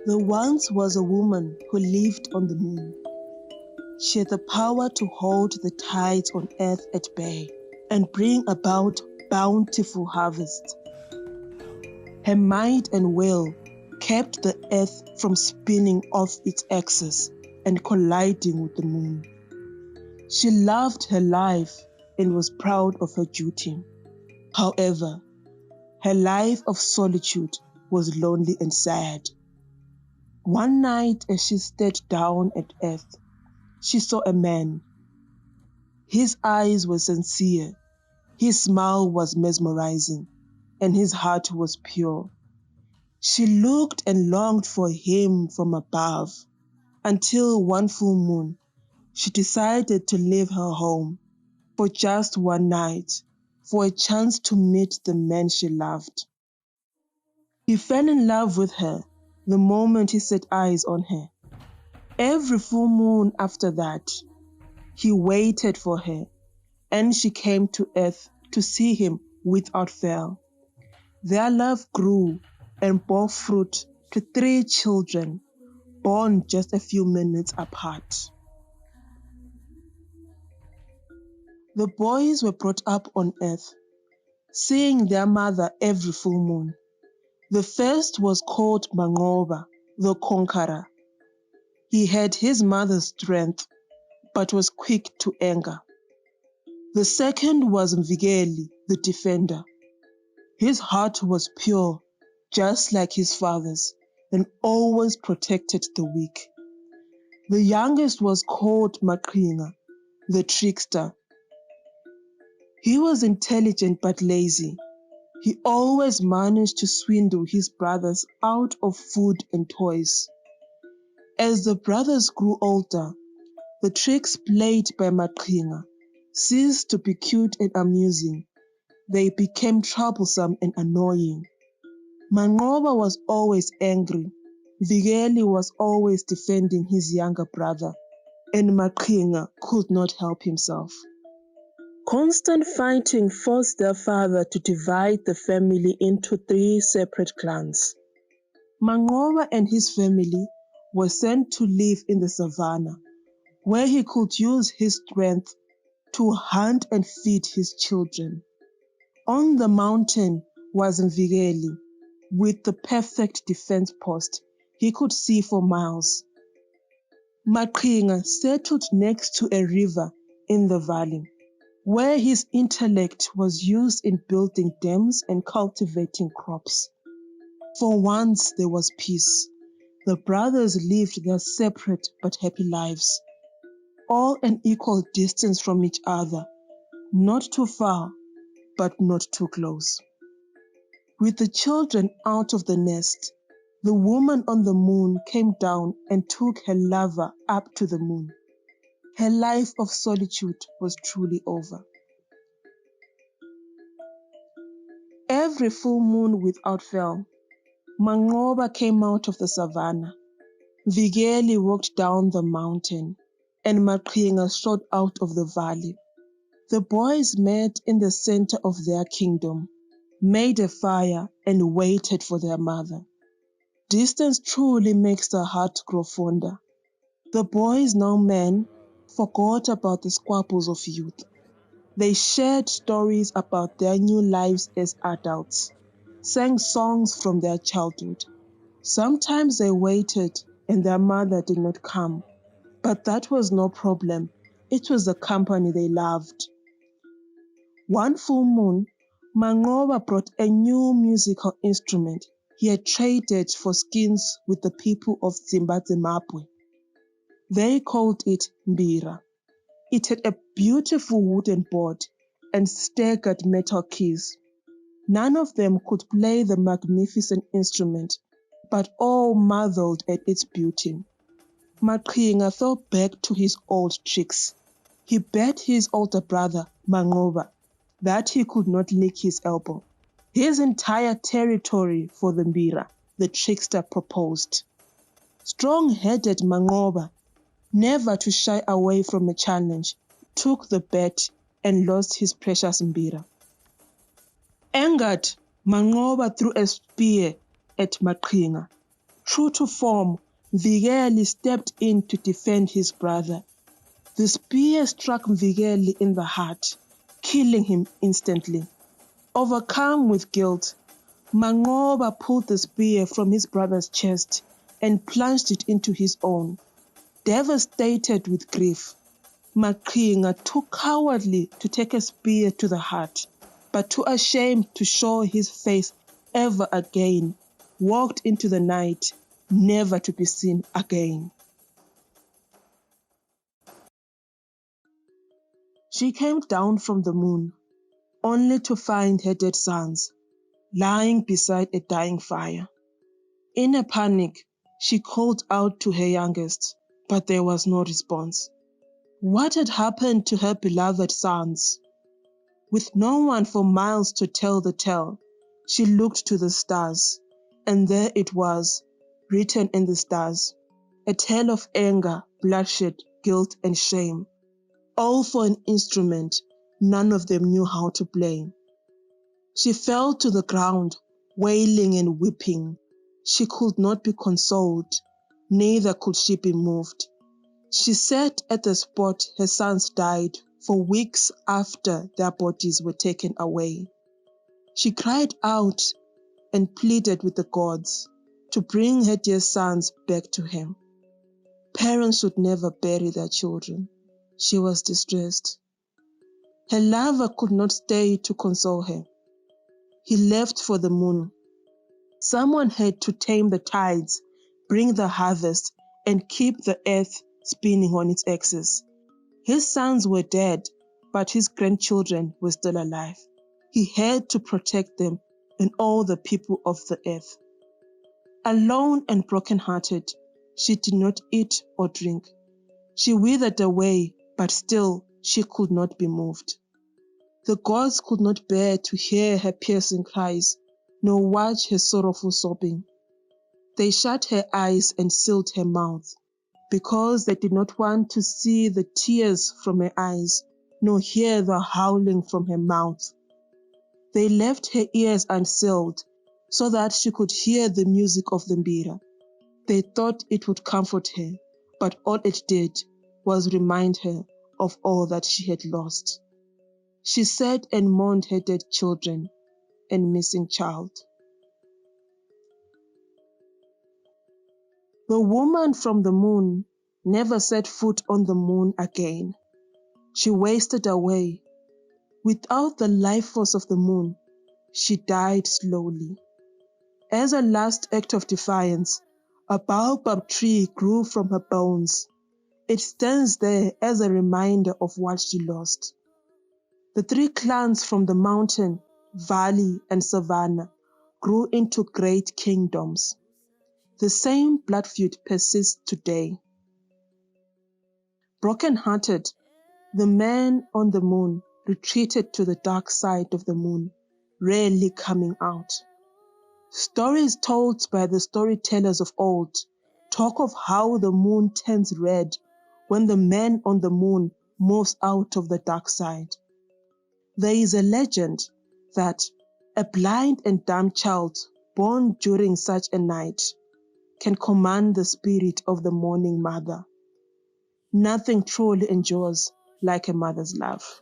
There once was a woman who lived on the moon. She had the power to hold the tides on earth at bay and bring about bountiful harvests. Her might and will kept the earth from spinning off its axis and colliding with the moon. She loved her life and was proud of her duty. However, her life of solitude was lonely and sad. One night as she stared down at earth, she saw a man. His eyes were sincere, his smile was mesmerizing, and his heart was pure. She looked and longed for him from above, until one full moon, she decided to leave her home for just one night, for a chance to meet the man she loved. He fell in love with her the moment he set eyes on her. Every full moon after that, he waited for her, and she came to earth to see him without fail. Their love grew and bore fruit to 3 children, born just a few minutes apart. The boys were brought up on earth, seeing their mother every full moon. The first was called Mangoba, the conqueror. He had his mother's strength, but was quick to anger. The second was Mvikeli, the defender. His heart was pure, just like his father's, and always protected the weak. The youngest was called Maqhinga, the trickster. He was intelligent but lazy. He always managed to swindle his brothers out of food and toys. As the brothers grew older, the tricks played by Maqhinga ceased to be cute and amusing. They became troublesome and annoying. Mangoba was always angry. Mvikeli was always defending his younger brother, and Maqhinga could not help himself. Constant fighting forced their father to divide the family into 3 separate clans. Mangoba and his family were sent to live in the savannah, where he could use his strength to hunt and feed his children. On the mountain was Mvikeli, with the perfect defense post. He could see for miles. Maqhinga settled next to a river in the valley, where his intellect was used in building dams and cultivating crops. For once there was peace. The brothers lived their separate but happy lives, all an equal distance from each other, not too far, but not too close. With the children out of the nest, the woman on the moon came down and took her lover up to the moon. Her life of solitude was truly over. Every full moon without fail, Mangoba came out of the savannah. Mvikeli walked down the mountain, and Maqhinga strode out of the valley. The boys met in the center of their kingdom, made a fire, and waited for their mother. Distance truly makes the heart grow fonder. The boys, now men, forgot about the squabbles of youth. They shared stories about their new lives as adults, sang songs from their childhood. Sometimes they waited and their mother did not come, but that was no problem. It was the company they loved. One full moon, Mangoba brought a new musical instrument he had traded for skins with the people of Zimbabwe. They called it Mbira. It had a beautiful wooden board and staggered metal keys. None of them could play the magnificent instrument, but all marveled at its beauty. Maqhinga fell back to his old tricks. He begged his older brother, Mangoba, that he could not lick his elbow. His entire territory for the Mbira, the trickster proposed. Strong-headed Mangoba, never to shy away from a challenge, took the bet and lost his precious Mbira. Angered, Mangoba threw a spear at Maqhinga. True to form, Mvikele stepped in to defend his brother. The spear struck Mvikele in the heart, killing him instantly. Overcome with guilt, Mangoba pulled the spear from his brother's chest and plunged it into his own. Devastated with grief, Maqhinga too cowardly to take a spear to the heart, but too ashamed to show his face ever again, walked into the night, never to be seen again. She came down from the moon, only to find her dead sons lying beside a dying fire. In a panic, she called out to her youngest, but there was no response. What had happened to her beloved sons? With no one for miles to tell the tale, she looked to the stars, and there it was, written in the stars, a tale of anger, bloodshed, guilt, and shame, all for an instrument none of them knew how to play. She fell to the ground, wailing and weeping. She could not be consoled, neither could she be moved. She sat at the spot her sons died for weeks after their bodies were taken away. She cried out and pleaded with the gods to bring her dear sons back to him. Parents should never bury their children. She was distressed. Her lover could not stay to console her. He left for the moon. Someone had to tame the tides, bring the harvest, and keep the earth spinning on its axis. His sons were dead, but his grandchildren were still alive. He had to protect them and all the people of the earth. Alone and broken-hearted, she did not eat or drink. She withered away, but still she could not be moved. The gods could not bear to hear her piercing cries, nor watch her sorrowful sobbing. They shut her eyes and sealed her mouth, because they did not want to see the tears from her eyes, nor hear the howling from her mouth. They left her ears unsealed, so that she could hear the music of the Mbira. They thought it would comfort her, but all it did was remind her of all that she had lost. She sat and mourned her dead children and missing child. The woman from the moon never set foot on the moon again. She wasted away. Without the life force of the moon, she died slowly. As a last act of defiance, a baobab tree grew from her bones. It stands there as a reminder of what she lost. The three clans from the mountain, valley, and savanna grew into great kingdoms. The same blood feud persists today. Broken-hearted, the man on the moon retreated to the dark side of the moon, rarely coming out. Stories told by the storytellers of old talk of how the moon turns red when the man on the moon moves out of the dark side. There is a legend that a blind and dumb child born during such a night can command the spirit of the mourning mother. Nothing truly endures like a mother's love.